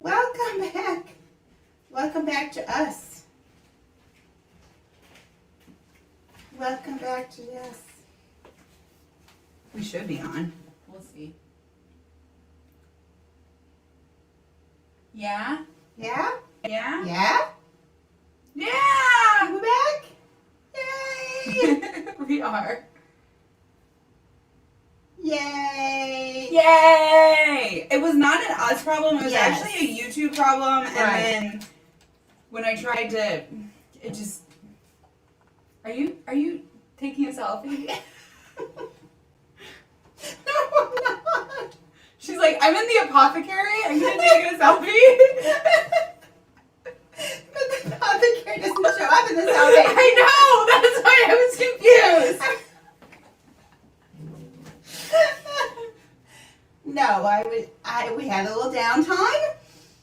Welcome back. Welcome back to us. Welcome back to us. We should be on. We'll see. Yeah? Yeah? Yeah? Yeah? Yeah! We're back? Yay! We are. Yay! Yay! It was not an us problem, it was Yes. actually a YouTube problem, and Right. then when I tried to, it just... Are you taking a selfie? No, I'm not. She's like, I'm in the apothecary, I'm gonna take a selfie. But the apothecary doesn't show up in the selfie. I know, that's why I was confused. No, we had a little downtime,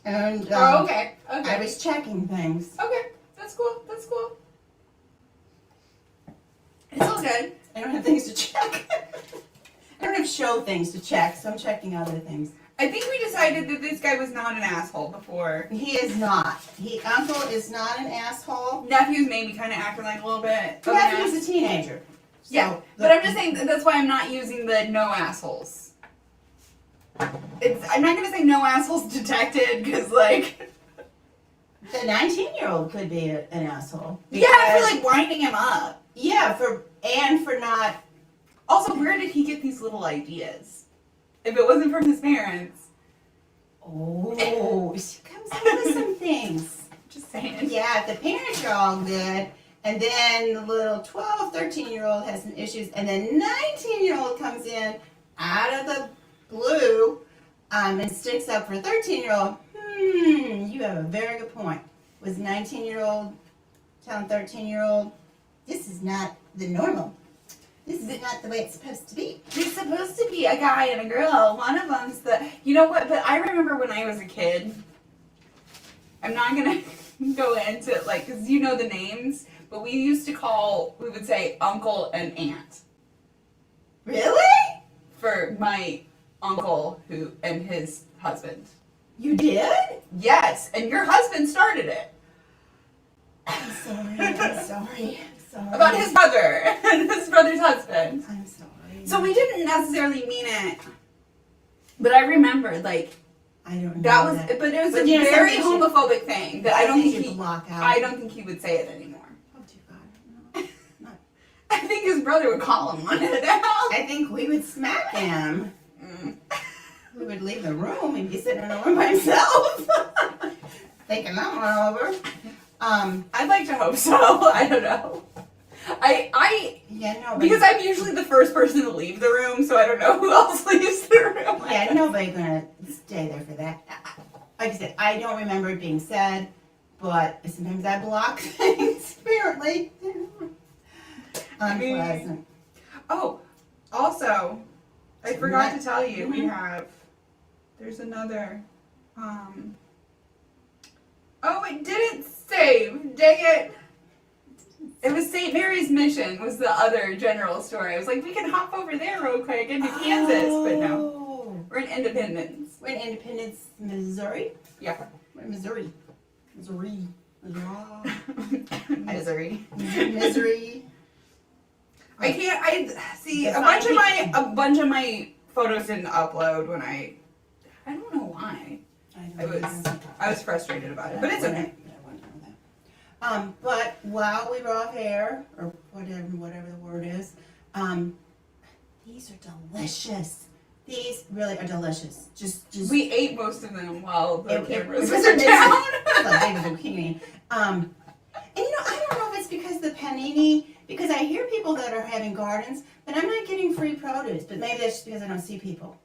and Oh, okay. I was checking things. Okay, that's cool. That's cool. It's all good. I don't have things to check. I don't have show things to check, so I'm checking other things. I think we decided that this guy was not an asshole before. He is not. Uncle is not an asshole. Nephew's maybe kind of acting like a little bit. of an Nephew's ass. a teenager. So Yeah, but I'm just saying that's why I'm not using the no assholes. I'm not gonna say no assholes detected because like. The 19-year-old could be an asshole. Yeah, for like winding him up. Yeah, for not. Also, where did he get these little ideas? If it wasn't from his parents. Oh, she comes up with some things. Just saying. Yeah, if the parents are all good, and then the little 12, 13-year-old has some issues, and then 19-year-old comes in out of the blue and sticks up for a 13-year-old. You have a very good point. Was 19-year-old telling 13-year-old, this is not the normal. This is not the way it's supposed to be. There's supposed to be a guy and a girl. One of them's the... You know what? But I remember when I was a kid, I'm not going to go into it, like, because you know the names, but we would say uncle and aunt. Really? For my uncle and his husband. You did? Yes, and your husband started it. I'm sorry. About his brother and his brother's husband. I'm sorry. So we didn't necessarily mean it, but I remembered, like, I don't know that was, but it was a very homophobic thing that I don't think he would say it anymore. Oh dear God, no. I think his brother would call him on it now. I think we would smack him. We would leave the room and be sitting in a room by himself, thinking that one over. I'd like to hope so. I don't know. Because I'm usually the first person to leave the room, so I don't know who else leaves the room. Yeah, nobody's gonna stay there for that. Like I said, I don't remember it being said, but sometimes I block things, apparently. Unpleasant. Oh, also, I forgot to tell you, there's another, oh, it didn't save, dang it. It was St. Mary's Mission was the other general store. I was like, we can hop over there real quick into Kansas, but no. We're in Independence. We're in Independence, Missouri? Yeah. We're in Missouri. Misery. I see a bunch of my photos didn't upload when I don't know why. I was frustrated about it, but it's okay. But while we were off air, or whatever the word is, these are delicious. These really are delicious. Just we ate most of them while the cameras was were down. Zucchini. And I don't know if it's because the panini, because I hear people that are having gardens, but I'm not getting free produce. But maybe that's just because I don't see people.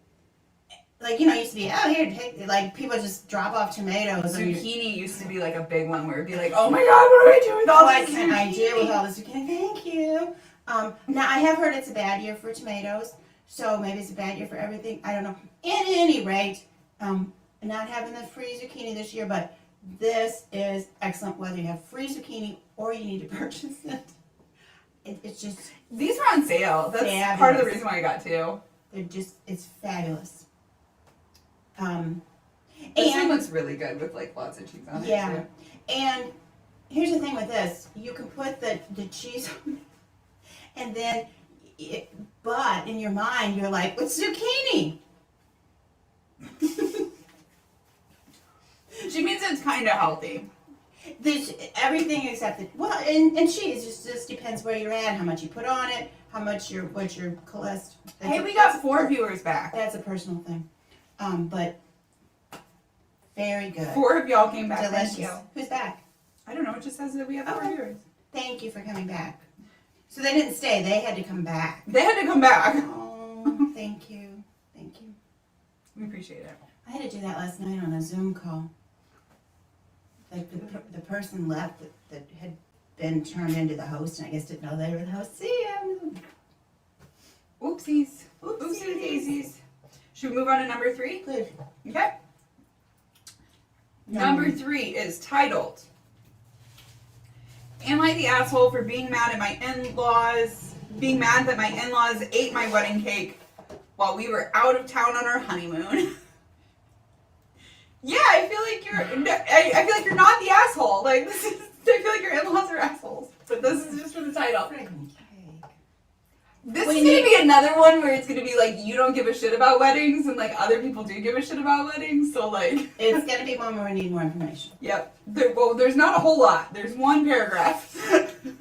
Like, it used to be, oh, here, take, like, people just drop off tomatoes. Zucchini used to be like a big one where it'd be like, oh my God, what do I do with all this zucchini? What can I do with all this zucchini? Thank you. Now, I have heard it's a bad year for tomatoes, so maybe it's a bad year for everything. I don't know. At any rate, not having the free zucchini this year, but this is excellent, whether you have free zucchini or you need to purchase it. It's just... These were on sale. That's fabulous. Part of the reason why I got two. It's fabulous. And This one looks really good with like lots of cheese on it. Yeah. Too. And here's the thing with this. You can put the cheese on it, and then, but in your mind, you're like, it's zucchini. She means it's kind of healthy. There's everything except and cheese just depends where you're at, how much you put on it, what your cholesterol. Hey, we got 4 viewers back. That's a personal thing, but very good. 4 of y'all came back. Delicious. Thank you. Who's back? I don't know. It just says that we have 4 viewers. Thank you for coming back. So they didn't stay; they had to come back. They had to come back. Oh, thank you, thank you. We appreciate it. I had to do that last night on a Zoom call. Like the person left that had been turned into the host, and I guess didn't know they were the host. See ya. Oopsies. Oopsie daisies. Should we move on to number 3? Good. Okay. Number 3 is titled, Am I the asshole for being mad that my in-laws ate my wedding cake while we were out of town on our honeymoon? Yeah, I feel like you're not the asshole. Like I feel like your in-laws are assholes. But this is just for the title. This is gonna be another one where it's gonna be like you don't give a shit about weddings and like other people do give a shit about weddings. So like It's gonna be one where we need more information. Yep. There's not a whole lot. There's one paragraph.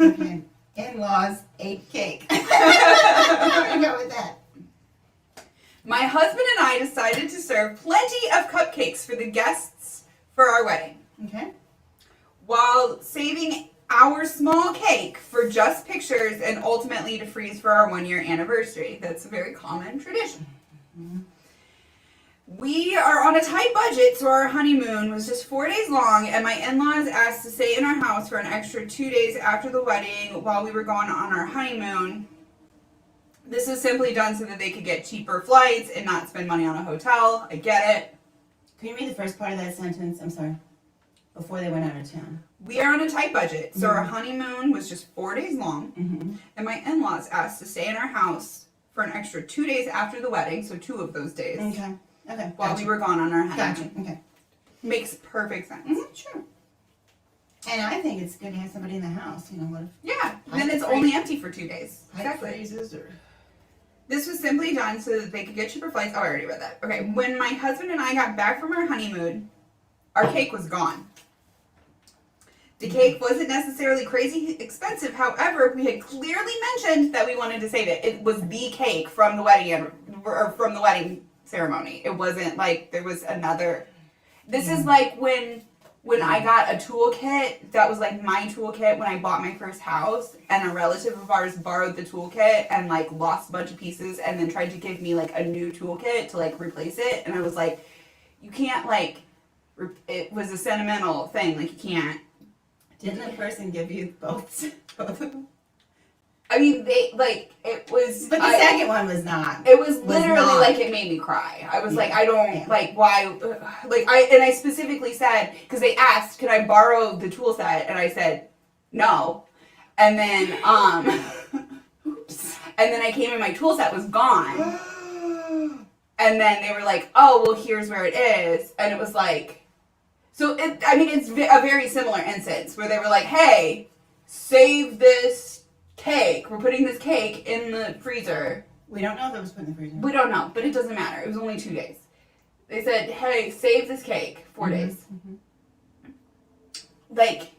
Okay. In-laws ate cake. I'm gonna go with that. My husband and I decided to serve plenty of cupcakes for the guests for our wedding, Okay. while saving our small cake for just pictures and ultimately to freeze for our 1-year anniversary. That's a very common tradition. Mm-hmm. We are on a tight budget, so our honeymoon was just 4 days long, and my in-laws asked to stay in our house for an extra 2 days after the wedding while we were gone on our honeymoon. This is simply done so that they could get cheaper flights and not spend money on a hotel. I get it. Can you read the first part of that sentence? I'm sorry. Before they went out of town. We are on a tight budget, so our honeymoon was just 4 days long, and my in-laws asked to stay in our house for an extra 2 days after the wedding, so 2 of those days. Okay. Okay. While we were gone on our honeymoon. Gotcha. Okay. Makes perfect sense. Mm-hmm. Sure. And I think it's good to have somebody in the house. You know what? Yeah. Then it's only empty for 2 days. Exactly. Freezes or. This was simply done so that they could get cheaper flights. Oh, I already read that. Okay. When my husband and I got back from our honeymoon, our cake was gone. The cake wasn't necessarily crazy expensive. However, we had clearly mentioned that we wanted to save it. It was the cake from the wedding or from the wedding ceremony. It wasn't like there was another. This is like when I got a toolkit that was like my toolkit when I bought my first house, and a relative of ours borrowed the toolkit and like lost a bunch of pieces and then tried to give me like a new toolkit to like replace it, and I was like, you can't like. It was a sentimental thing. Like you can't. Didn't the person give you both of them? I mean, it was. But the second one was not. It was literally not. like it made me cry. I was like, I don't, like, why, I specifically said, because they asked, can I borrow the tool set? And I said, no. And then, oops. And then I came and my tool set was gone. And then they were like, oh, well, here's where it is. And it was like, so it's a very similar instance where they were like, hey, save this cake. We're putting this cake in the freezer. We don't know if it was put in the freezer. We don't know, but it doesn't matter. It was only 2 days. They said, hey, save this cake. 4 days. Mm-hmm. Like,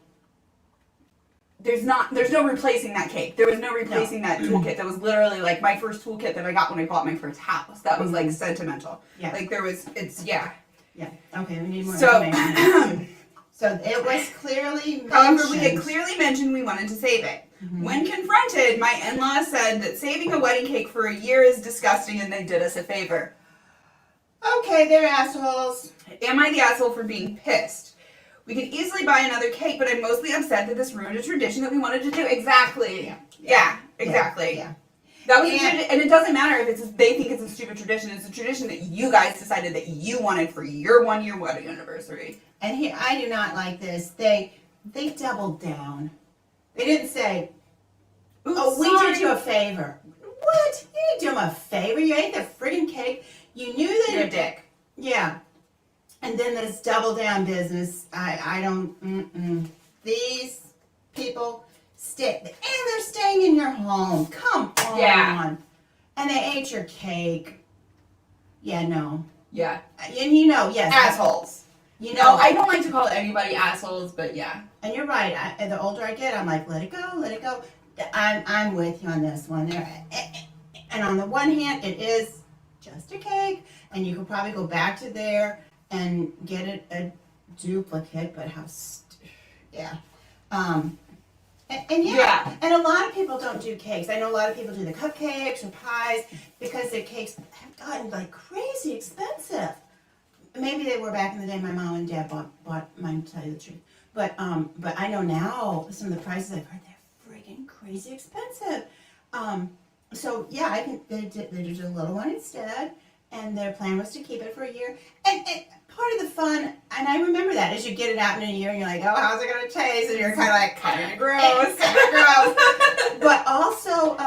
there's no replacing that cake. There was no replacing that toolkit. That was literally like my first toolkit that I got when I bought my first house. That was like sentimental. Yeah. Like Yeah. Okay, we need more So, information. So it was clearly mentioned. However, we had clearly mentioned we wanted to save it. Mm-hmm. When confronted, my in-laws said that saving a wedding cake for a year is disgusting and they did us a favor. Okay, they're assholes. Am I the asshole for being pissed? We could easily buy another cake, but I'm mostly upset that this ruined a tradition that we wanted to do. Exactly. Yeah, exactly. Yeah. That was and it doesn't matter if they think it's a stupid tradition. It's a tradition that you guys decided that you wanted for your 1-year wedding anniversary. And here, I do not like this. They doubled down. They didn't say, "Oh, we did you a favor." What? You didn't do them a favor. You ate the friggin' cake. You knew that. You're a dick. Yeah. And then this double down business, I don't, these people stay, and they're staying in your home. Come on. Yeah. And they ate your cake. Yeah, no. Yeah. And you know, yes. Assholes. You No, know, I don't like to call anybody assholes, but yeah. and you're right. The older I get, I'm like, let it go, let it go. I'm with you on this one. There, and on the one hand, it is just a cake, and you could probably go back to there and get a duplicate. But yeah. And Yeah. and a lot of people don't do cakes. I know a lot of people do the cupcakes or pies because the cakes have gotten like crazy expensive. Maybe they were back in the day. My mom and dad bought mine, to tell you the truth. But I know now some of the prices I've heard, they're friggin' crazy expensive. So yeah, they did a little one instead, and their plan was to keep it for a year. And part of the fun, and I remember that, is you get it out in a year and you're like, oh, how's it gonna taste? And you're kind of like, Kind of gross. kind of gross. But also,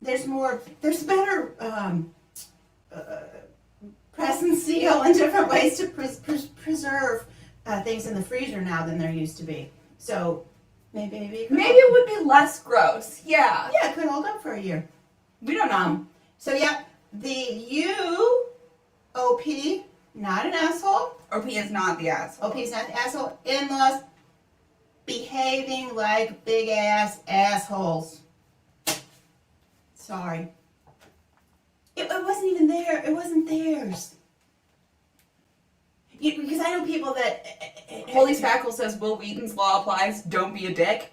there's better press and seal and different ways to preserve things in the freezer now than there used to be. So maybe Maybe it would be less gross. Yeah. yeah, it could hold up for a year. We don't know. So yeah, the UOP, not an asshole. OP is not the asshole. OP is not the asshole. In-laws behaving like big ass assholes. Sorry. It wasn't even there. It wasn't theirs. Because I know people that... Holy Spackle says Will Wheaton's law applies. Don't be a dick.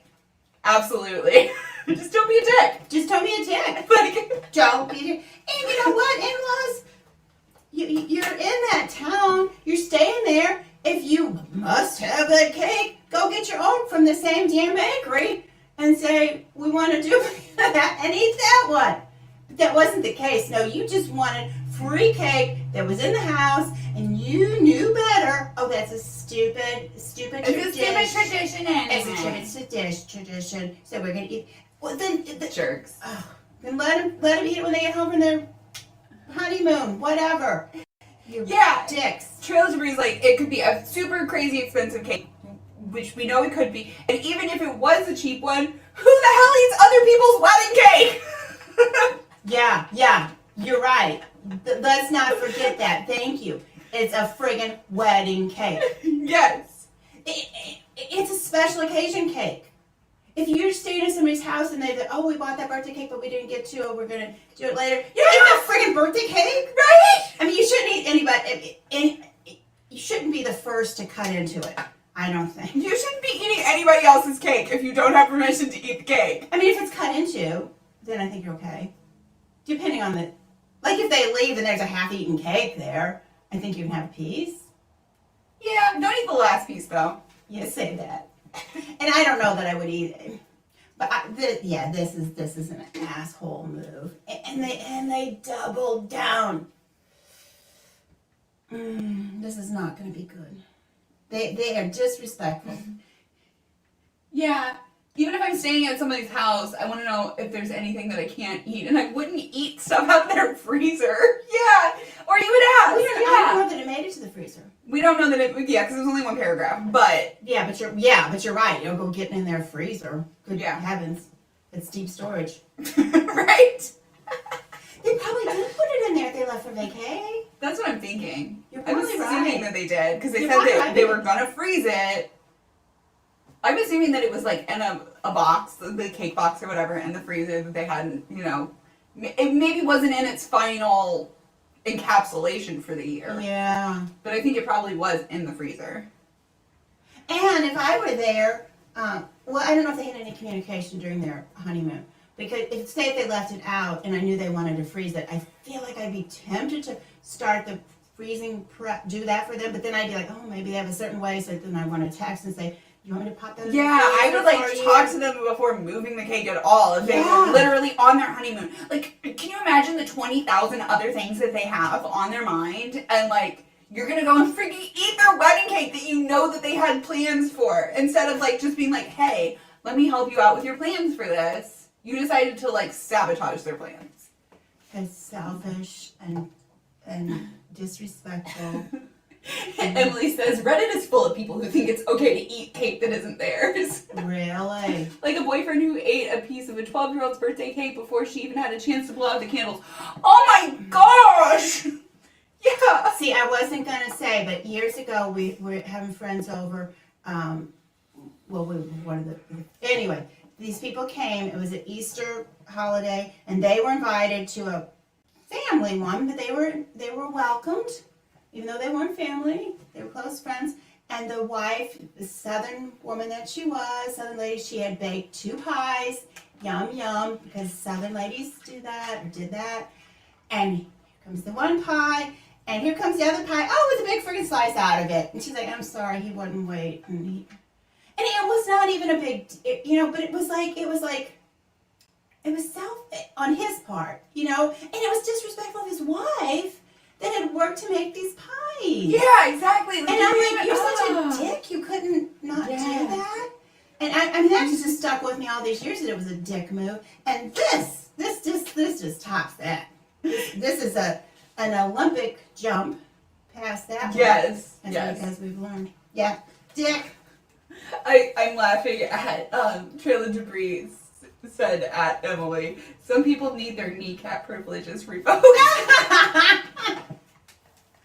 Absolutely. Just don't be a dick. Just don't be a dick. Like, Don't be a dick. And you know what, in-laws? You're in that town. You're staying there. If you must have that cake, go get your own from the same damn bakery and say, we want to do that and eat that one. But that wasn't the case. No, you just wanted free cake that was in the house, and you knew better. Oh, that's a stupid it's tradition. a stupid tradition anyway. It's a tradition. So we're gonna eat. Well, then Jerks. then let them eat it when they get home from their honeymoon. Whatever. You Yeah. dicks. Trail to Breeze, like, it could be a super crazy expensive cake, which we know it could be. And even if it was a cheap one, who the hell eats other people's wedding cake? Yeah, you're right. Let's not forget that. Thank you. It's a friggin' wedding cake. Yes. It's a special occasion cake. If you're staying at somebody's house and they, oh, we bought that birthday cake, but we didn't get to it, we're gonna do it later. You don't eat that friggin' birthday cake, Right? I mean, you shouldn't eat anybody. You shouldn't be the first to cut into it. I don't think. You shouldn't be eating anybody else's cake if you don't have permission to eat the cake. I mean, if it's cut into, then I think you're okay. Depending on the, like if they leave and there's a half-eaten cake there, I think you can have a piece. Yeah, don't eat the last piece though. You say that. And I don't know that I would eat it. But this is an asshole move. And they doubled down. This is not going to be good. They are disrespectful. Yeah. Even if I'm staying at somebody's house, I want to know if there's anything that I can't eat, and I wouldn't eat stuff out of their freezer. Yeah. Or you would ask. I don't know that it made it to the freezer. We don't know that it. Yeah, because there's only one paragraph. But Yeah, but you're right. You don't go getting in their freezer. Good heavens, it's deep storage. right. They probably did put it in there if they left for vacay. That's what I'm thinking. You're I'm probably assuming right. that they did because they You're said probably that right. they were gonna freeze it. I'm assuming that it was like in a box, the cake box or whatever, in the freezer that they hadn't, it maybe wasn't in its final encapsulation for the year. Yeah. But I think it probably was in the freezer. And if I were there, well, I don't know if they had any communication during their honeymoon. Because if they left it out and I knew they wanted to freeze it, I feel like I'd be tempted to start the freezing prep, do that for them. But then I'd be like, oh, maybe they have a certain way. So then I want to text and say, you want me to pop that in the Yeah, I freezer would like for you? talk to them before moving the cake at all. If they were literally on their honeymoon. Like, can you imagine the 20,000 other things that they have on their mind? And like, you're gonna go and freaking eat their wedding cake that you know that they had plans for. Instead of like just being like, hey, let me help you out with your plans for this. You decided to like sabotage their plans. It's selfish and disrespectful. Emily says, Reddit is full of people who think it's okay to eat cake that isn't theirs. Really? Like a boyfriend who ate a piece of a 12-year-old's birthday cake before she even had a chance to blow out the candles. Oh my gosh! Yeah. See, I wasn't gonna say, but years ago we were having friends over. Anyway, these people came. It was an Easter holiday, and they were invited to a family one, but they were welcomed, even though they weren't family. They were close friends. And the wife, the Southern woman that she was, Southern lady, she had baked 2 pies. Yum yum, because Southern ladies do that or did that. And here comes the one pie. And here comes the other pie. Oh, with a big freaking slice out of it. And she's like, I'm sorry, he wouldn't wait. And it was not even a big, but it was self on his part, and it was disrespectful of his wife that had worked to make these pies. Yeah, exactly. And I'm like, you're such a dick. You couldn't not do that. And I mean, that just stuck with me all these years that it was a dick move. And this just tops that. This is an Olympic jump past that. Yes. As we've learned. Yeah. Dick. I'm laughing at Trail of Debris said at Emily, some people need their kneecap privileges revoked.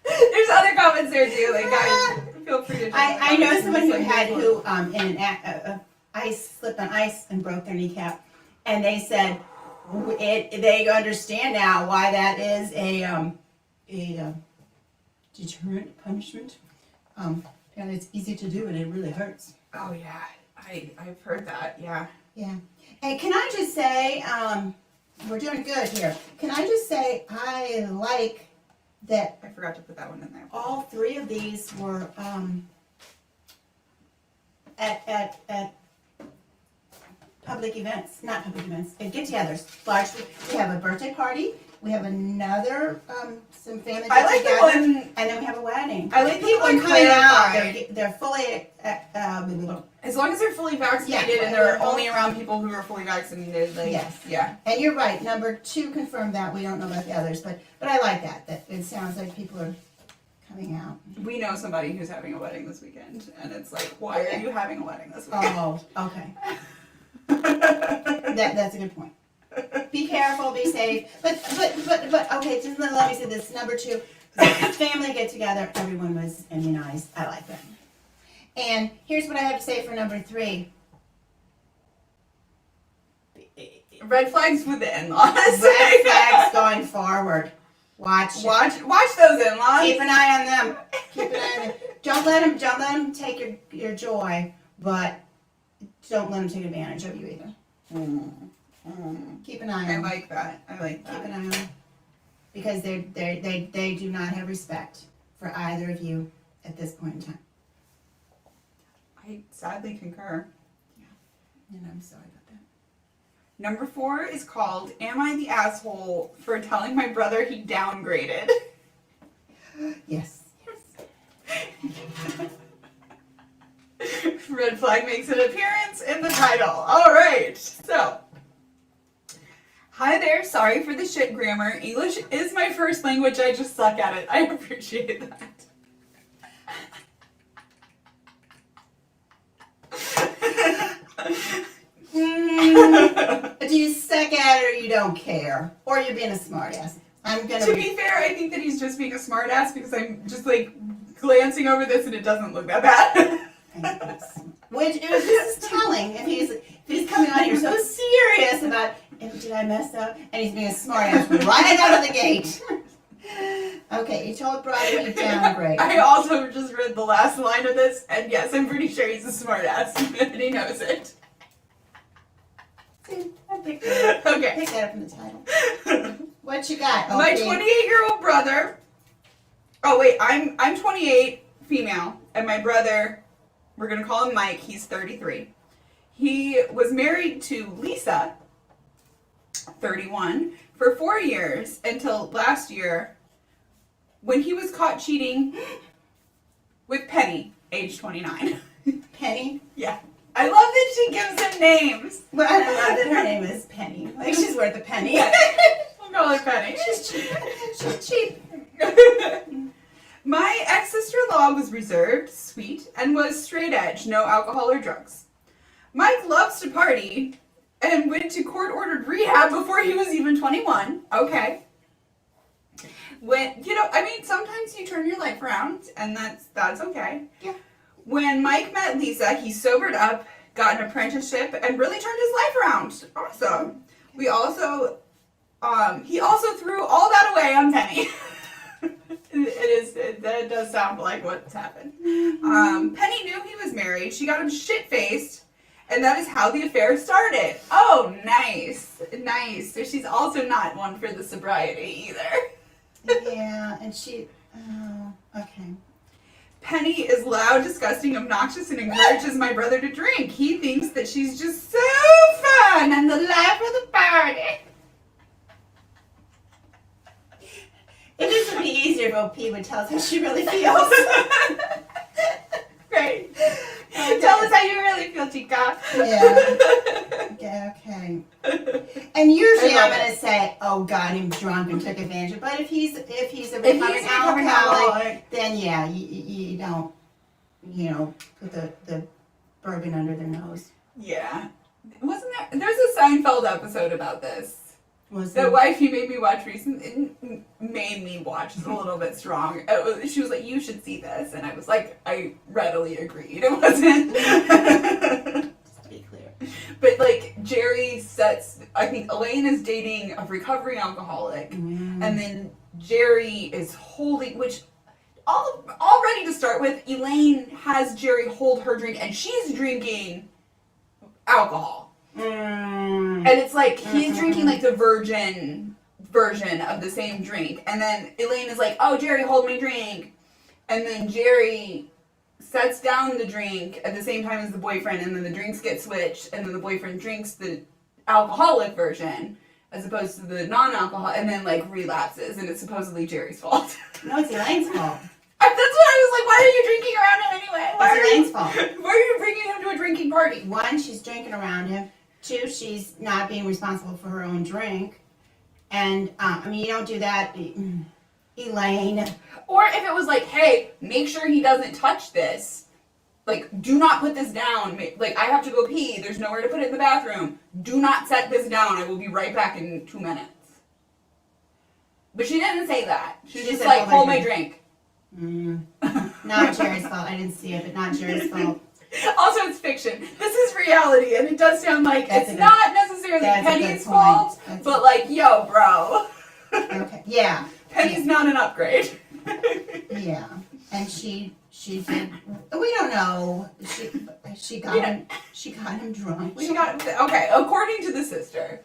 There's other comments there too, like guys, feel free to I know someone who in an ice slipped on ice and broke their kneecap, and they said they understand now why that is a deterrent punishment. And it's easy to do and it really hurts. Oh yeah, I've heard that. Yeah. Yeah. And can I just say, we're doing good here. Can I just say I like that I forgot to put that one in there. all 3 of these were at public events, not public events, at get-togethers. Largely, we have a birthday party. We have another some family I like get-together, the one. and then we have a wedding. I like the People are one coming out. clarified. They're fully. As long as they're fully vaccinated Yeah, and they're only around people who are fully vaccinated, like Yes. yeah. And you're right. Number 2 confirmed that. We don't know about the others, but I like that. That it sounds like people are coming out. We know somebody who's having a wedding this weekend, and it's like, why are you having a wedding this weekend? Oh, okay. That's a good point. Be careful, be safe. But okay, just let me say this. Number 2, family get together, everyone was immunized. I like that. And here's what I have to say for number 3. Red flags with the in-laws. Red flags going forward. Watch those in-laws. Keep an eye on them. Keep an eye on them. Don't let them take your joy, but don't let them take advantage of you either. Keep an eye on them. I like that. Keep an eye on them. Because they do not have respect for either of you at this point in time. I sadly concur. Yeah. And I'm sorry about that. Number 4 is called Am I the Asshole for Telling My Brother He Downgraded? Yes. Red flag makes an appearance in the title. Alright, so. Hi there, sorry for the shit grammar. English is my first language, I just suck at it. I appreciate that. Do you suck at it or you don't care? Or you're being a smartass? To be fair, I think that he's just being a smartass because I'm just like glancing over this and it doesn't look that bad. Which is just telling if he's coming on here so serious about did I mess up? And he's being a smartass right out of the gate. Okay, you told brother he downgrade. I also just read the last line of this, and yes, I'm pretty sure he's a smartass, and he knows it. See, I picked that up. Okay. Pick that up from the title. What you got? My 28-year-old brother. Oh wait, I'm 28, female, and my brother, we're gonna call him Mike. He's 33. He was married to Lisa, 31, for 4 years until last year, when he was caught cheating with Penny, age 29. Penny? Yeah. I love that she gives him names. Well, I love that her name is Penny. Like she's worth a penny. We'll call her Penny. She's cheap. She's cheap. My ex-sister-in-law was reserved, sweet, and was straight edge, no alcohol or drugs. Mike loves to party and went to court-ordered rehab before he was even 21. Okay. When, sometimes you turn your life around, and that's okay. Yeah. When Mike met Lisa, he sobered up, got an apprenticeship, and really turned his life around. Awesome. He also threw all that away on Penny. That does sound like what's happened. Penny knew he was married. She got him shit-faced, and that is how the affair started. Oh, nice. Nice. So she's also not one for the sobriety either. Yeah, and okay. Penny is loud, disgusting, obnoxious, and encourages my brother to drink. He thinks that she's just so fun and the life of the party. It just would be easier if OP would tell us how she really feels. Great. Tell us how you really feel, chica. Yeah. Okay. And usually I'm going to it. say, oh, got him drunk and took advantage of it. But if he's a recovering alcoholic, then yeah, you don't, put the bourbon under their nose. Yeah. Wasn't there's a Seinfeld episode about this. Was The wife you made me watch recently, made me watch, is a little bit strong. She was like, you should see this. And I was like, I readily agreed. It wasn't. Just to be clear. But like, Jerry I think Elaine is dating a recovering alcoholic. And then Jerry is holding, which already to start with, Elaine has Jerry hold her drink and she's drinking alcohol. And it's like he's drinking like the virgin version of the same drink, and then Elaine is like, oh, Jerry, hold my drink, and then Jerry sets down the drink at the same time as the boyfriend, and then the drinks get switched, and then the boyfriend drinks the alcoholic version as opposed to the non-alcoholic, and then like relapses, and it's supposedly Jerry's fault. No, it's Elaine's fault. That's what I was like, why are you drinking around him anyway? It's Elaine's fault. Why are you bringing him to a drinking party? One, she's drinking around him. Two, she's not being responsible for her own drink. And, you don't do that, Elaine. Or if it was like, hey, make sure he doesn't touch this. Like, do not put this down. Like, I have to go pee. There's nowhere to put it in the bathroom. Do not set this down. I will be right back in 2 minutes. But she didn't say that. She just said, like, hold my drink. Not Jerry's fault. I didn't see it, but not Jerry's fault. Also, it's fiction. This is reality, and it does sound like it's not necessarily Penny's fault, but like, yo, bro. Okay. Yeah. Penny's not an upgrade. Yeah. And she did. We don't know. She got him drunk. Okay. According to the sister,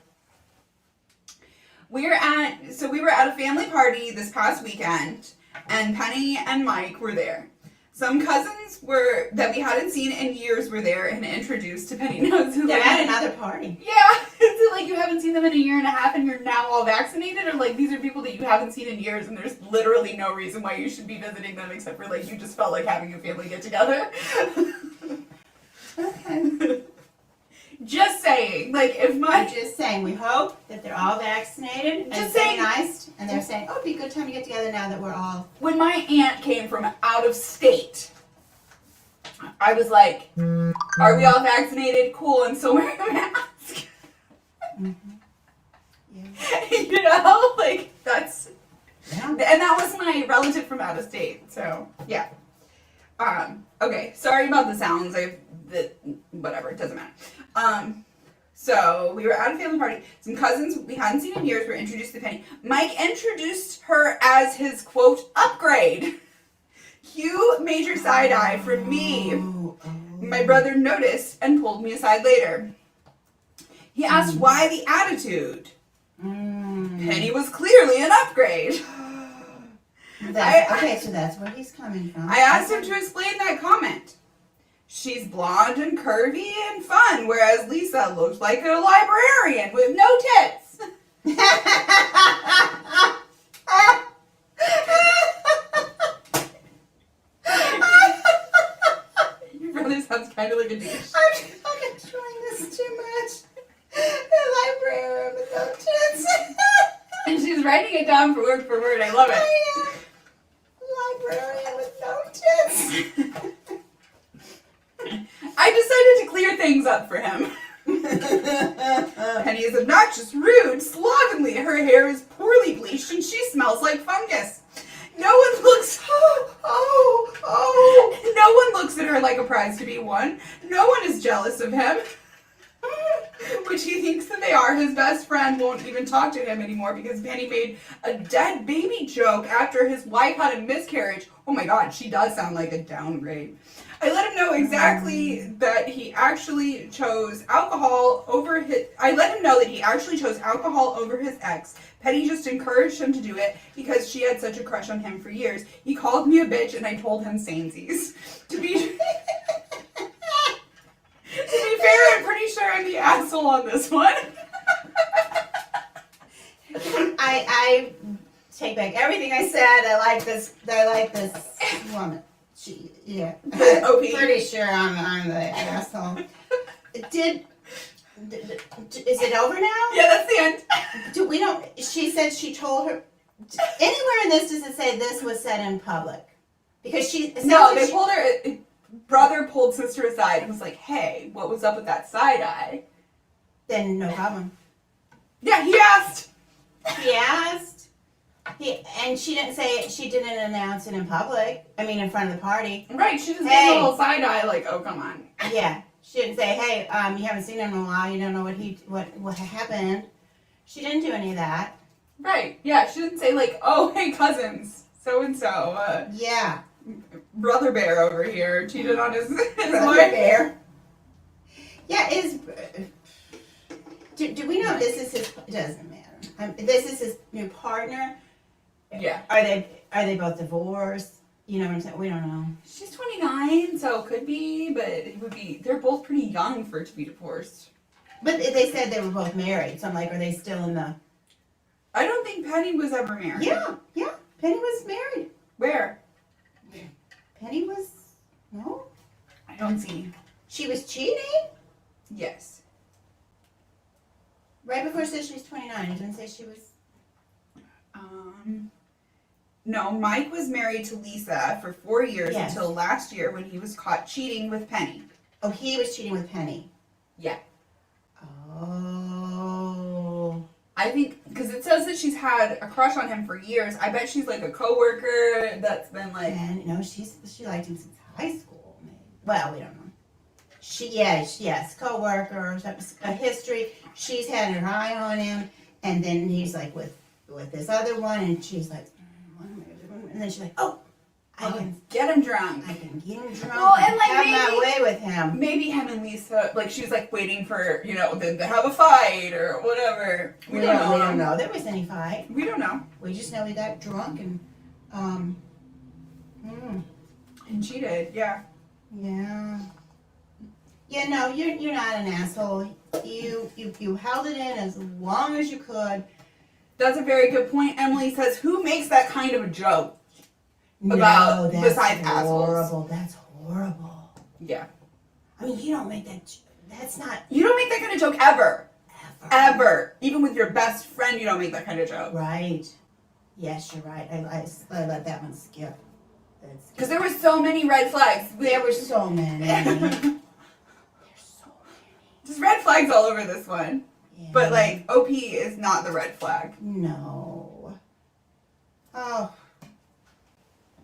we were at a family party this past weekend, and Penny and Mike were there. Some cousins that we hadn't seen in years were there and introduced to Penny. They're at another party. Yeah. Is it like you haven't seen them in a year and a half and you're now all vaccinated? Or like these are people that you haven't seen in years and there's literally no reason why you should be visiting them except for like you just felt like having a family get together? Okay. Just saying. I'm just saying, we hope that they're all vaccinated and immunized, and they're saying, oh, it'd be a good time to get together now that we're all... When my aunt came from out of state, I was like, are we all vaccinated? Cool, and so wear a mask. Yeah. That's... Yeah. And that was my relative from out of state, so, yeah. Okay, sorry about the sounds. Whatever, it doesn't matter. So we were at a family party. Some cousins we hadn't seen in years were introduced to Penny. Mike introduced her as his, quote, upgrade. Cue major side eye from me. My brother noticed and pulled me aside later. He asked why the attitude. Penny was clearly an upgrade. Okay, so that's where he's coming from. I asked him to explain that comment. She's blonde and curvy and fun, whereas Lisa looks like a librarian with no tits. Your brother sounds kind of like a douche. I'm enjoying this too much. A librarian with no tits. And she's writing it down for word. I love it. Librarian. things up for him. Penny is obnoxious, rude, slovenly. Her hair is poorly bleached and she smells like fungus. No one looks No one looks at her like a prize to be won. No one is jealous of him. Which he thinks that they are. His best friend won't even talk to him anymore because Penny made a dead baby joke after his wife had a miscarriage. Oh my god, she does sound like a downgrade. I let him know exactly that he actually chose alcohol over his ex. Penny just encouraged him to do it because she had such a crush on him for years. He called me a bitch and I told him samesies. To be fair, I'm pretty sure I'm the asshole on this one. I take back everything I said. I like this woman. OP. Pretty sure I'm the asshole. Is it over now? Yeah, that's the end. She said she told her. Anywhere in this does it say this was said in public? Because they told her. Brother pulled sister aside and was like, "Hey, what was up with that side eye?" Then no problem. Yeah, he asked. He asked. And she didn't say, she didn't announce it in public. I mean, in front of the party. Right, she just gave a little side eye, like, "Oh, come on." Yeah, she didn't say, "Hey, you haven't seen him in a while. You don't know what happened." She didn't do any of that. Right. Yeah, she didn't say like, "Oh, hey, cousins, so and so." Yeah. Brother Bear over here cheated on his Brother wife. Bear. Yeah, do we know this is his? It doesn't matter. This is his new partner. Yeah. Are they both divorced? You know what I'm saying? We don't know. She's 29, so it could be, but it would be. They're both pretty young for it to be divorced. But they said they were both married, so I'm like, are they still in the? I don't think Penny was ever married. Yeah. Penny was married. Where? Penny was no. I don't see. She was cheating. Yes. Right before it says she's 29. It didn't say she was. No, Mike was married to Lisa for 4 years Yes. until last year when he was caught cheating with Penny. Oh, he was cheating with Penny. Yeah. Oh. I think, because it says that she's had a crush on him for years. I bet she's like a coworker that's been like... And no, she liked him since high school. Maybe. Well, we don't know. Yes, co-worker, a history. She's had her eye on him, and then he's like with this other one, and she's like, and then she's like, oh, I can get him drunk. I can get him drunk. Well, and like have my way with him. Maybe him and Lisa, like she was like waiting for them to have a fight or whatever. We don't know. There was any fight. We don't know. We just know we got drunk and and cheated. Yeah. Yeah. Yeah, no, you're not an asshole. You held it in as long as you could. That's a very good point. Emily says, "Who makes that kind of a joke?" About besides assholes. That's horrible. Yeah. I mean, you don't make that. That's not. You don't make that kind of joke ever. Ever. Even with your best friend, you don't make that kind of joke. Right. Yes, you're right. I let that one skip. Because there were so many red flags. There were so many. There's so many. Just red flags all over this one. Yeah. But like, OP is not the red flag. No. Oh.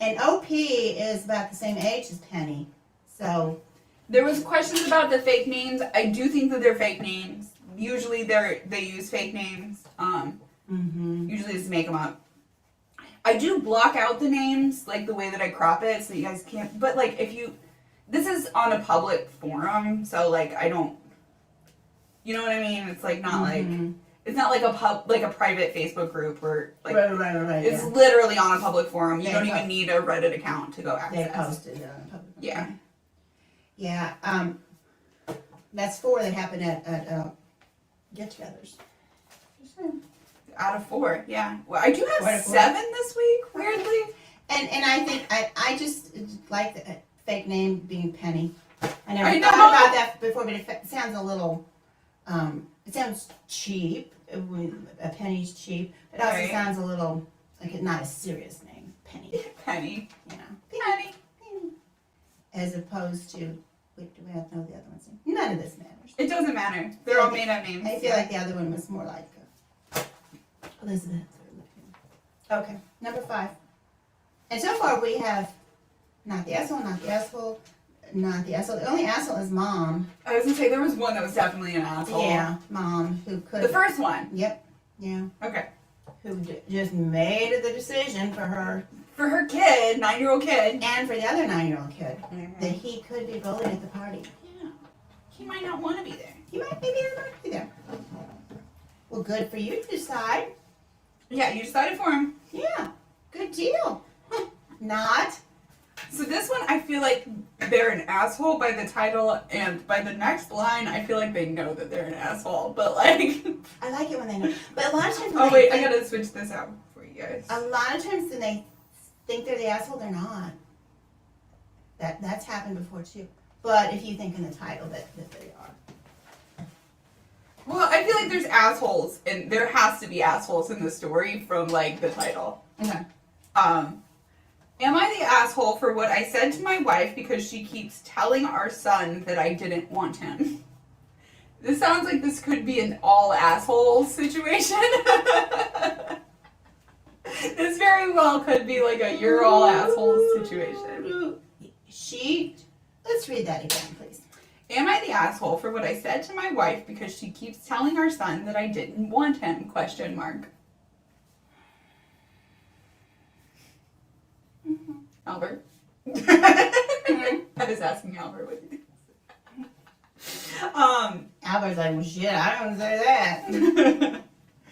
And OP is about the same age as Penny. So. There was questions about the fake names. I do think that they're fake names. Usually they use fake names. Usually just make them up. I do block out the names, like the way that I crop it, so you guys can't. But like, this is on a public forum, so like I don't. You know what I mean? It's like not like it's not like a private Facebook group where like right. It's literally on a public forum. You don't even need a Reddit account to go access. They posted it on a public forum. Yeah. Yeah. That's 4 that happened at get-togethers. Out of 4, yeah. Well, I do have 7 this week, weirdly. And I think I just like the fake name being Penny. I never I thought know. about that before, but it sounds a little. It sounds cheap. A penny's cheap. It also Right. sounds a little like not a serious name. Penny. Penny. You know. Penny. As opposed to Wait, do we have to know the other one's name? None of this matters. It doesn't matter. They're all made up names. I feel like the other one was more like Elizabeth. Okay, number 5. And so far we have not the asshole, not the asshole, not the asshole. The only asshole is mom. I was gonna say there was one that was definitely an asshole. Yeah, mom, who could. The first one. Yep. Yeah. Okay. Who just made the decision for her. For her kid, 9-year-old kid. And for the other 9-year-old kid. Mm-hmm. That he could be bullied at the party. Yeah. He might not want to be there. He might maybe not be there. Well, good for you to decide. Yeah, you decided for him. Yeah. Good deal. Not. So this one, I feel like they're an asshole by the title, and by the next line, I feel like they know that they're an asshole. But like, I like it when they know. But a lot of times. oh wait, I gotta switch this out for you guys. A lot of times when they think they're the asshole, they're not. That's happened before too. But if you think in the title that they are. Well, I feel like there's assholes, and there has to be assholes in the story from like the title. Okay. Am I the asshole for what I said to my wife because she keeps telling our son that I didn't want him? This sounds like this could be an all assholes situation. This very well could be like a you're all assholes situation. Let's read that again, please. Am I the asshole for what I said to my wife because she keeps telling our son that I didn't want him? Question mark. Mm-hmm. Albert? Mm-hmm. I was asking Albert what he thinks. Albert's like, well, shit, I don't say that.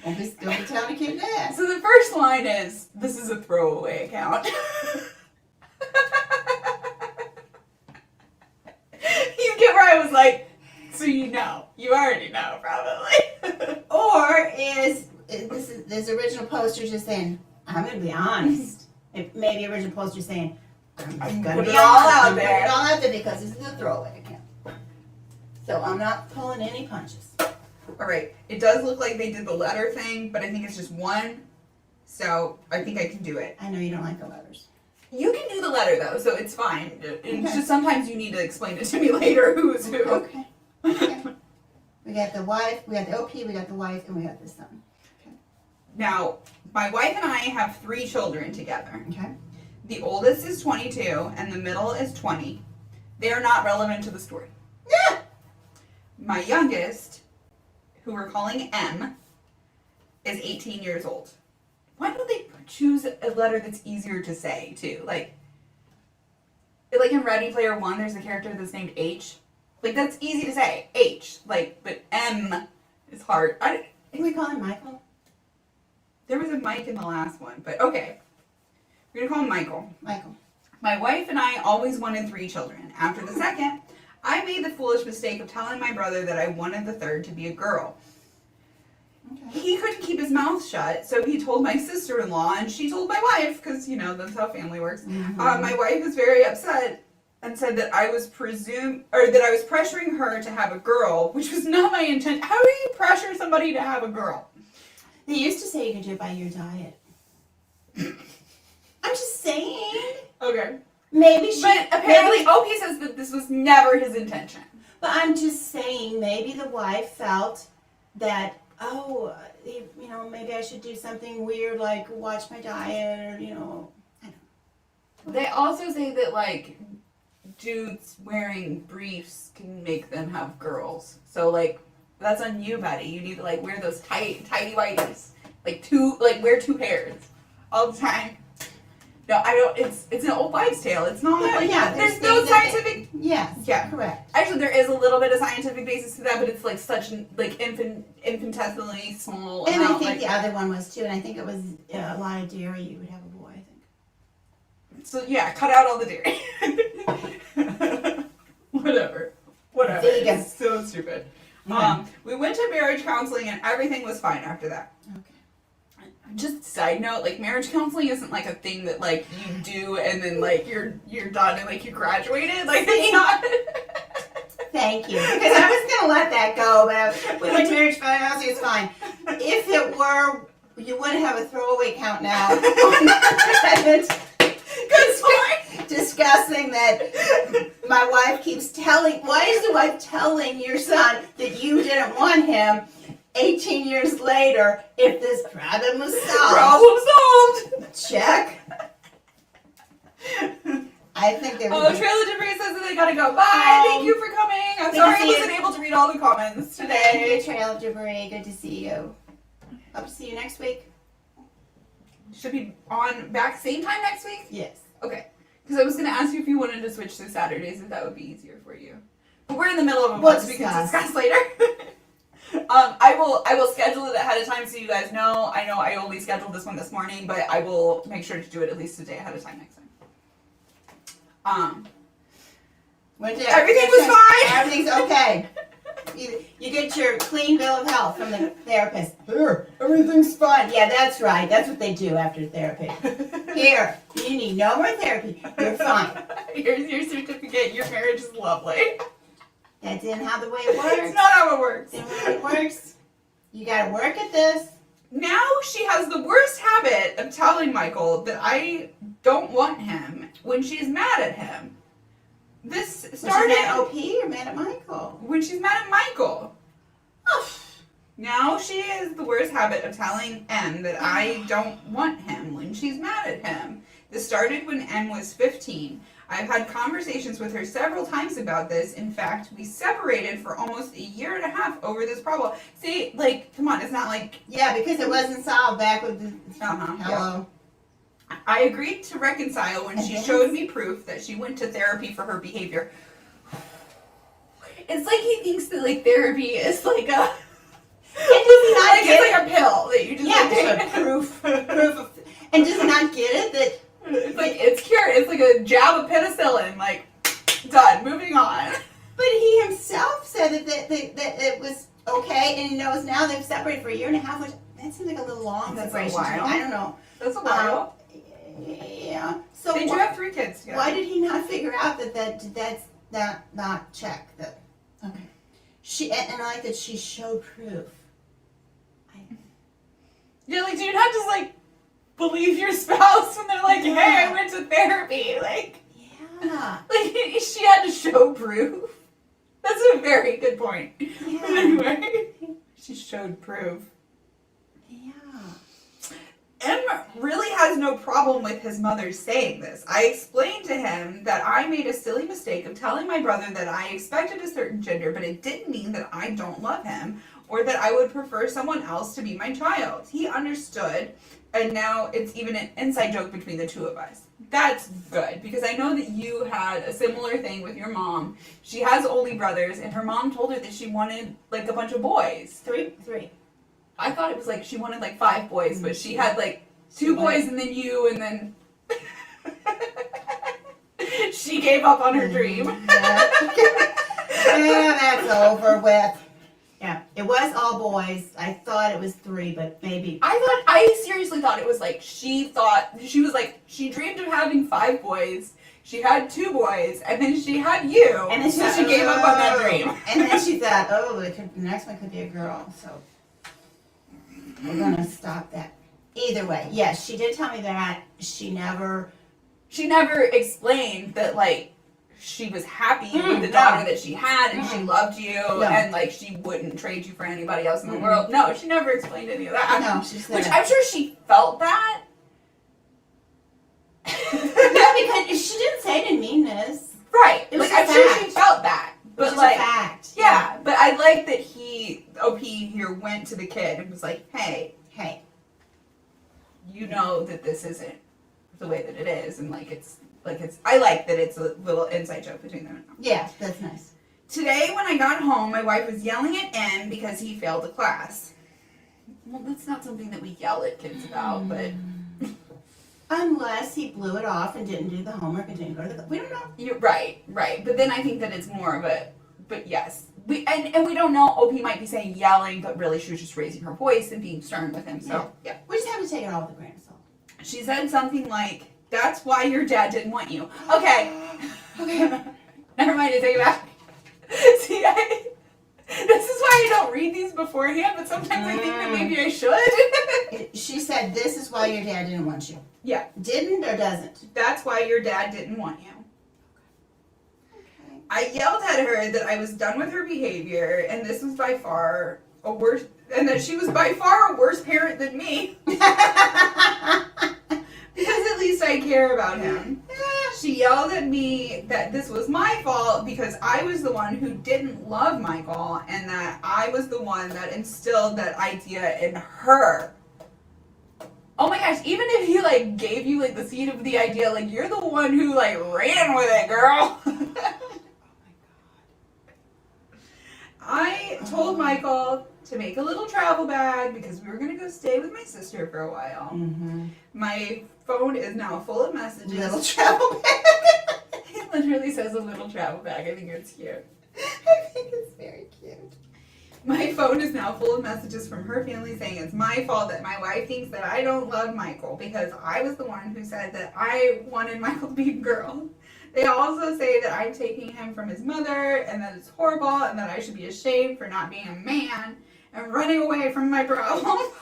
Don't be telling a kid that. So the first line is, this is a throwaway account. You get where I was like, so you already know, probably. Or is this original poster just saying, I'm going to be honest. Maybe original poster saying, I'm going to Put be it all honest. out I'm there. put it all out there because this is a throwaway account. So I'm not pulling any punches. All right, it does look like they did the letter thing, but I think it's just one. So I think I can do it. I know you don't like the letters. You can do the letter though, so it's fine. It's just sometimes you need to explain it to me later who's who. Okay. We got the wife, we got the OP, we got the wife, and we got the son. Okay. Now, my wife and I have 3 children together. Okay. The oldest is 22 and the middle is 20. They are not relevant to the story. Yeah. My youngest, who we're calling M, is 18 years old. Why don't they choose a letter that's easier to say, too? Like in Ready Player One, there's a character that's named H. Like, that's easy to say, H. Like, but M is hard. Can we call him Michael? There was a Mike in the last one, but okay. We're gonna call him Michael. Michael. My wife and I always wanted 3 children. After the second, I made the foolish mistake of telling my brother that I wanted the third to be a girl. Okay. He couldn't keep his mouth shut, so he told my sister-in-law, and she told my wife, because, that's how family works. Mm-hmm. My wife was very upset and said that I was pressuring her to have a girl, which was not my intent. How do you pressure somebody to have a girl? They used to say you could do it by your diet. I'm just saying. Okay. Maybe she. But apparently, Opie says that this was never his intention. But I'm just saying, maybe the wife felt that, maybe I should do something weird like watch my diet or, I don't know. They also say that, like, dudes wearing briefs can make them have girls. So, like, that's on you, buddy. You need to, like, wear those tighty whities. Wear 2 pairs all the time. No, I don't. It's an old wives' tale. It's not there's no scientific. Yes. Yeah. Correct. Actually, there is a little bit of scientific basis to that, but it's like such an infinitesimally small And amount. I think the other one was too, and I think it was a lot of dairy. You would have a boy, I think. So yeah, cut out all the dairy. Whatever. Vegan. It's so stupid. Okay. We went to marriage counseling and everything was fine after that. Okay. Just side note, like marriage counseling isn't like a thing that like you do and then like you're done and like you graduated. Like it's not. Thank you. Because I was gonna let that go, but we went to marriage counseling. It's fine. If it were, you would have a throwaway count now on Reddit discussing that my wife keeps telling, why is the wife telling your son that you didn't want him 18 years later if this problem was solved? Problem solved! Check. I think they were. Oh, Trail of Debris says that they gotta go. Bye. Thank you for coming. I'm Good sorry to I see wasn't you. able to read all the comments Thank today. you, Trail of Debris. Good to see you. Hope to see you next week. Should be on back same time next week? Yes. Okay. Because I was gonna ask you if you wanted to switch to Saturdays, if that would be easier for you. But we're in the middle of a We'll month, so we can discuss. discuss later. I will schedule it ahead of time so you guys know. I know I only scheduled this one this morning, but I will make sure to do it at least a day ahead of time next time. Everything was fine. Everything's okay. You get your clean bill of health from the therapist. Here, everything's fine. Yeah, that's right. That's what they do after therapy. Here, you need no more therapy. You're fine. Here's your certificate. Your marriage is lovely. That's in how the way it works. It's not how it works. That's the way it works. You gotta work at this. Now she has the worst habit of telling Michael that I don't want him when she's mad at him. This started Was she mad at OP or mad at Michael? when she's mad at Michael. Now she has the worst habit of telling M that I don't want him when she's mad at him. This started when M was 15. I've had conversations with her several times about this. In fact, we separated for almost a year and a half over this problem. See, like, come on, it's not like... Yeah, because it wasn't solved back with the... Uh-huh, Hello. yeah. I agreed to reconcile when she showed me proof that she went to therapy for her behavior. It's like he thinks that, like, therapy is like a... It's like a pill that you just Yeah, proof of... And does not get it that... It's like, it's cured. It's like a jab of penicillin. Like, done. Moving on. But he himself said that it was okay, and he knows now they've separated for a year and a half, which that seems like a little long That's a separation. while. I don't know. That's a while. Yeah. So They do have 3 kids together. why did he not figure out that's not check that? Okay. She and I like that she showed proof. Yeah, like, do you not just, like, believe your spouse when they're like, hey, I went to therapy? Like, Yeah. like she had to show proof. That's a very good point. Yeah. Anyway, she showed proof. Yeah. M really has no problem with his mother saying this. I explained to him that I made a silly mistake of telling my brother that I expected a certain gender, but it didn't mean that I don't love him or that I would prefer someone else to be my child. He understood, and now it's even an inside joke between the two of us. That's good, because I know that you had a similar thing with your mom. She has only brothers, and her mom told her that she wanted, like, a bunch of boys. Three. I thought it was like she wanted like 5 boys, but she had like 2 boys and then you, and then she gave up on her dream. Yeah, that's over with. Yeah, it was all boys. I thought it was 3, but maybe. I seriously thought it was like she dreamed of having 5 boys. She had 2 boys, and then she had you, And then so she gave up on that dream. And then she thought, oh, the next one could be a girl, so we're gonna stop that. Either way, yes, she did tell me that she never explained that, like, she was happy with the daughter that she had, and she loved you, and, like, she wouldn't trade you for anybody else in the world. No, she never explained any of that. No, she said Which I'm sure she felt that. yeah, because she didn't say it in meanness. Right. It was like, a I'm sure fact. she felt that. But, Which is like, a fact. yeah, but I like that OP here went to the kid and was like, hey, you know that this isn't the way that it is, and I like that it's a little inside joke between them. Yeah, that's nice. Today when I got home, my wife was yelling at M because he failed a class. Well, that's not something that we yell at kids about, but... Unless he blew it off and didn't do the homework and didn't go to the... We don't know. You're right. But then I think that it's more of a... But yes. We don't know. OP might be saying yelling, but really she was just raising her voice and being stern with him. So, yeah. We just have to take it all with a grain of salt. She said something like, that's why your dad didn't want you. Okay. Never mind, I take it back. See, this is why I don't read these beforehand, but sometimes I think that maybe I should. She said, this is why your dad didn't want you. Yeah. Didn't or doesn't? That's why your dad didn't want you. I yelled at her that I was done with her behavior, and this was by far a worse, and that she was by far a worse parent than me. Because at least I care about him. She yelled at me that this was my fault because I was the one who didn't love Michael, and that I was the one that instilled that idea in her. Oh my gosh, even if he like gave you like the seed of the idea, like you're the one who like ran with it, girl. I told Michael to make a little travel bag because we were going to go stay with my sister for a while. Mm-hmm. My phone is now full of messages. Little travel bag. It literally says a little travel bag. I think it's cute. I think it's very cute. My phone is now full of messages from her family saying it's my fault that my wife thinks that I don't love Michael because I was the one who said that I wanted Michael to be a girl. They also say that I'm taking him from his mother and that it's horrible and that I should be ashamed for not being a man and running away from my problem. Oh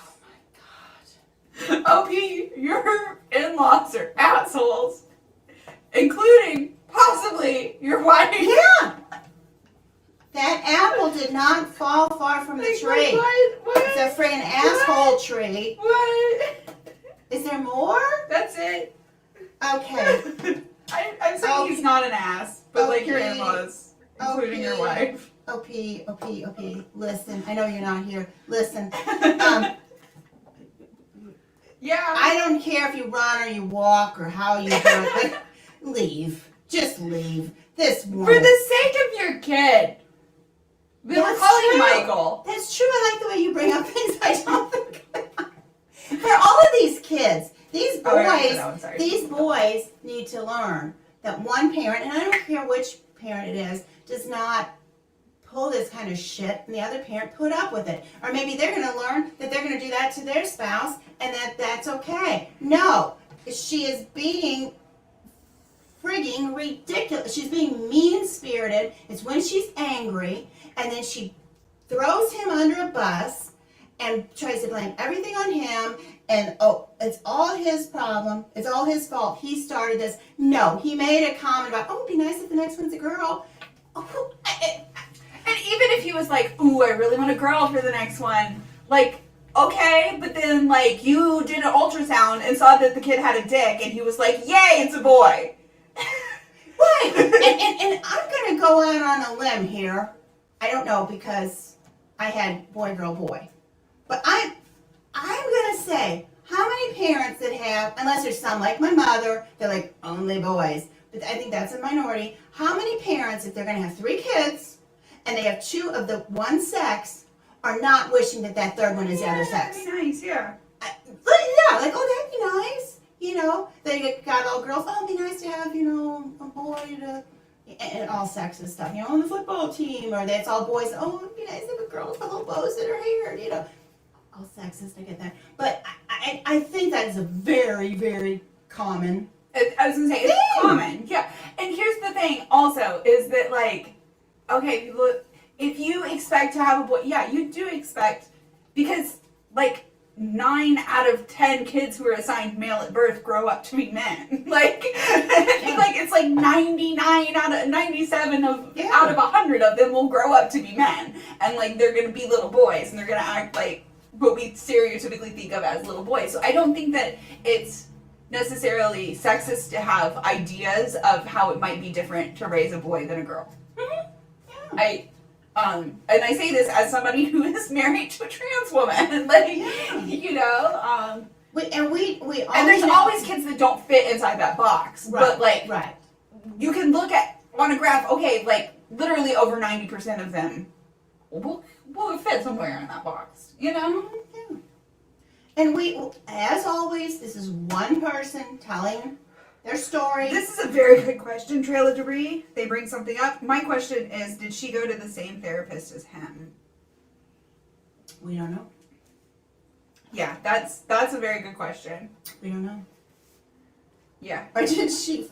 my God. OP, your in-laws are assholes, including possibly your wife. Yeah. That apple did not fall far from the tree. What? It's a friggin' asshole tree. What? Is there more? That's it. Okay. I'm saying he's not an ass, but like your in-laws, including your OP. wife. OP. Listen, I know you're not here. Listen. Yeah. I don't care if you run or you walk or how you do it, but leave. Just leave. This woman. For the sake of your kid. They were That's calling true. Michael. That's true. I like the way you bring up things I don't think about. For all of these kids, these boys, these boys need to learn that one parent, and I don't care which parent it is, does not pull this kind of shit and the other parent put up with it. Or maybe they're going to learn that they're going to do that to their spouse and that that's okay. No, she is being frigging ridiculous. She's being mean-spirited. It's when she's angry, and then she throws him under a bus and tries to blame everything on him, and oh, it's all his problem. It's all his fault. He started this. No, he made a comment about, oh, it'd be nice if the next one's a girl. Oh, And even if he was like, ooh, I really want a girl for the next one, like, okay, but then, like, you did an ultrasound and saw that the kid had a dick, and he was like, yay, it's a boy. right. And I'm going to go out on a limb here. I don't know because I had boy, girl, boy. But I'm going to say, how many parents that have, unless there's some like my mother, they're like, only boys. But I think that's a minority. How many parents, if they're going to have 3 kids, and they have 2 of the one sex, are not wishing that that third one is the other sex? That'd be nice, yeah. Yeah, like, oh, that'd be nice. You know, they got all girls. Oh, it'd be nice to have, you know, a boy to, and all sex and stuff. You know, on the football team, or that's all boys. Oh, it'd be nice to have a girl with little bows in her hair. You know, all sexist. I get that, but I think that is a very, very common. I was gonna say it's common, yeah. And here's the thing, also, is that like, okay, look, if you expect to have a boy, yeah, you do expect, because like 9 out of 10 kids who are assigned male at birth grow up to be men. Like, I think like it's like 99 out of 97 out of 100 of them will grow up to be men, and like they're gonna be little boys, and they're gonna act like what we stereotypically think of as little boys. So I don't think that it's necessarily sexist to have ideas of how it might be different to raise a boy than a girl. Mm-hmm. Yeah. And I say this as somebody who is married to a trans woman, like, you know, and there's always kids that don't fit inside that box, right, but like, right. You can look at on a graph, okay, like literally over 90% of them will fit somewhere in that box, you know? Yeah. And we, as always, this is one person telling their story. This is a very good question, Trail of Debris. They bring something up. My question is, did she go to the same therapist as him? We don't know. Yeah, that's a very good question. We don't know. Yeah. Or did she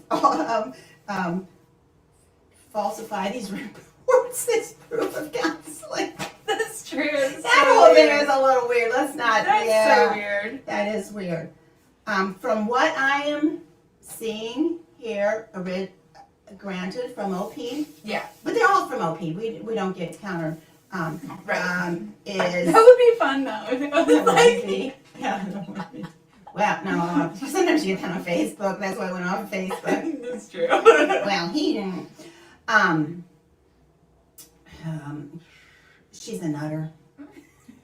falsify these reports as proof of counseling? That's true. That whole thing is a little weird. Let's not. That's so weird. That is weird. From what I am seeing here, granted from OP. Yeah. But they're all from OP. We don't get counter. Right. Is That would be fun though. If it was like, well, no. Sometimes you get that on Facebook. That's why I went off Facebook. that's true. Well, he didn't. She's a nutter.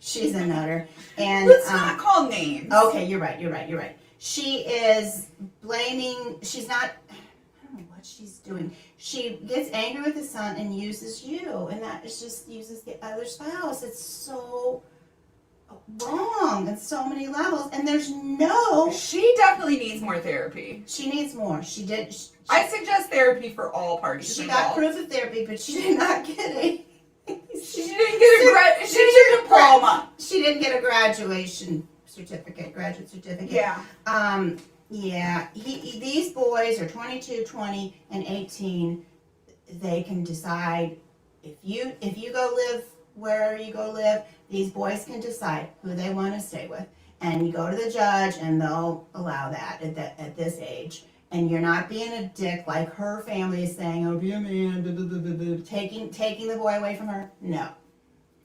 She's a nutter. And Let's not call names. okay, you're right. She is blaming. She's not. I don't know what she's doing. She gets angry with the son and uses you, and that is just uses the other spouse. It's so wrong on so many levels, and there's no. She definitely needs more therapy. She needs more. She did. I suggest therapy for all parties She involved. got proof of therapy, but she did not get a. She didn't get a diploma. She didn't get a graduate certificate. Yeah. Yeah. These boys are 22, 20, and 18. They can decide if you go live wherever you go live. These boys can decide who they want to stay with, and you go to the judge, and they'll allow that at this age. And you're not being a dick like her family is saying, oh, be a man, taking the boy away from her. No.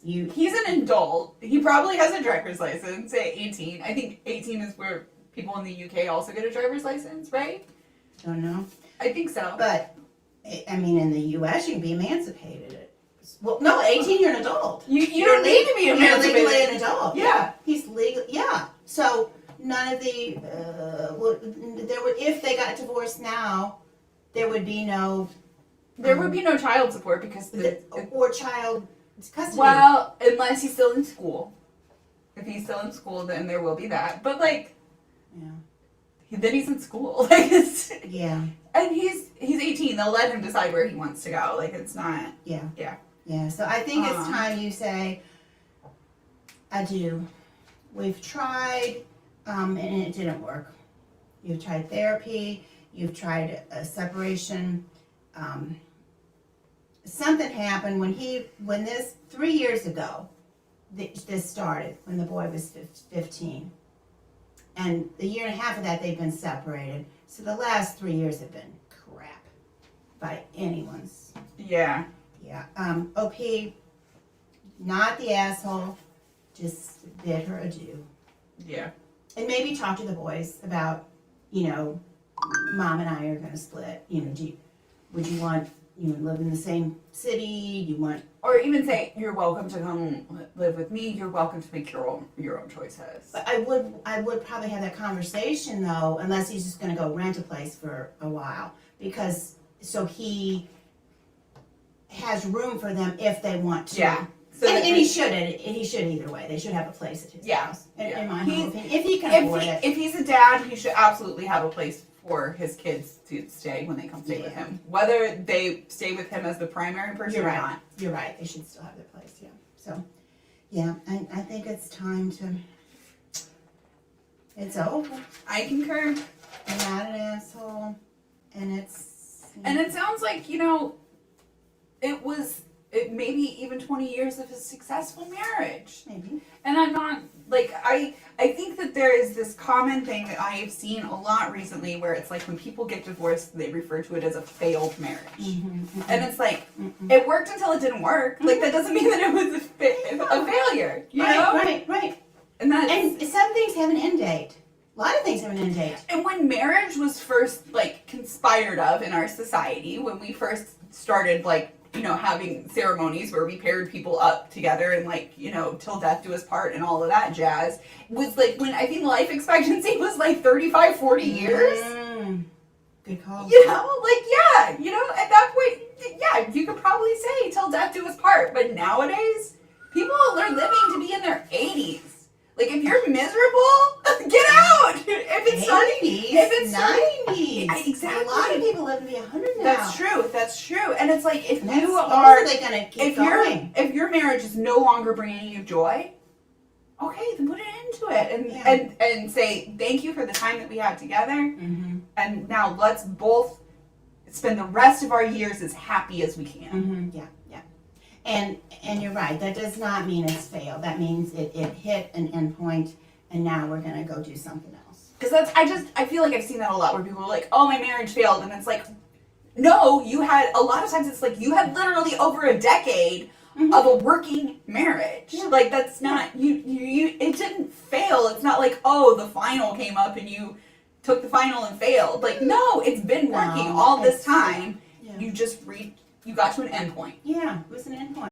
He's an adult. He probably has a driver's license at 18. I think 18 is where people in the UK also get a driver's license, right? Don't know. I think so. But, I mean, in the US, you can be emancipated. Well, no, 18, you're an adult. You don't need to be emancipated. You're legally an adult. Yeah. He's legal. Yeah. So, none of the, if they got divorced now, there would be no. There would be no child support because or child custody. Well, unless he's still in school. If he's still in school, then there will be that. But like, yeah. Then he's in school. Like, yeah. And he's 18. They'll let him decide where he wants to go. Like, it's not. Yeah. Yeah. Yeah. So I think it's time you say, I do. We've tried. And it didn't work. You've tried therapy. You've tried a separation. Something happened when this 3 years ago. This started when the boy was 15, and the year and a half of that they've been separated. So the last 3 years have been crap, by anyone's. Yeah. Yeah. OP, not the asshole. Just bid her adieu. Yeah. And maybe talk to the boys about, Mom and I are going to split. Would you want, live in the same city? Do you want? Or even say, you're welcome to come live with me. You're welcome to make your own choices. But I would probably have that conversation though, unless he's just going to go rent a place for a while, because so he has room for them if they want to. Yeah. So and he should either way. They should have a place at his house. In my humble opinion, if he can afford it. If he's a dad, he should absolutely have a place for his kids to stay when they come stay with him. Whether they stay with him as the primary person or not. You're right. They should still have their place. Yeah. So, yeah, I think it's time to. It's over. I concur. You're not an asshole, and it's. And it sounds like it maybe even 20 years of a successful marriage. Maybe. And I'm not, like, I think that there is this common thing that I have seen a lot recently where it's like when people get divorced, they refer to it as a failed marriage. Mm-hmm. And it's like, it worked until it didn't work. Like, that doesn't mean that it was a failure, you know? Right. And some things have an end date. A lot of things have an end date. And when marriage was first, like, conspired of in our society, when we first started, like, having ceremonies where we paired people up together and till death do us part and all of that jazz, was like when I think life expectancy was like 35, 40 years. Good call. At that point, you could probably say till death do us part. But nowadays, people are living to be in their 80s. Like, if you're miserable, get out! If it's 90s. Exactly. A lot of people live to be 100 now. That's true. And it's like, if they gonna keep going? If your marriage is no longer bringing you joy, okay, then put an end to it. And say, thank you for the time that we had together. Mm-hmm. And now let's both spend the rest of our years as happy as we can. Mm-hmm. Yeah. And you're right. That does not mean it's failed. That means it hit an end point, and now we're gonna go do something else. Because I feel like I've seen that a lot where people are like, oh, my marriage failed, and it's like, no, you had, a lot of times it's like you had literally over a decade of a working marriage. Yeah. Like, that's not, you, it didn't fail. It's not like, oh, the final came up and you took the final and failed. Like, no, it's been working all this time. Yeah. You just you got to an end point. Yeah, it was an end point.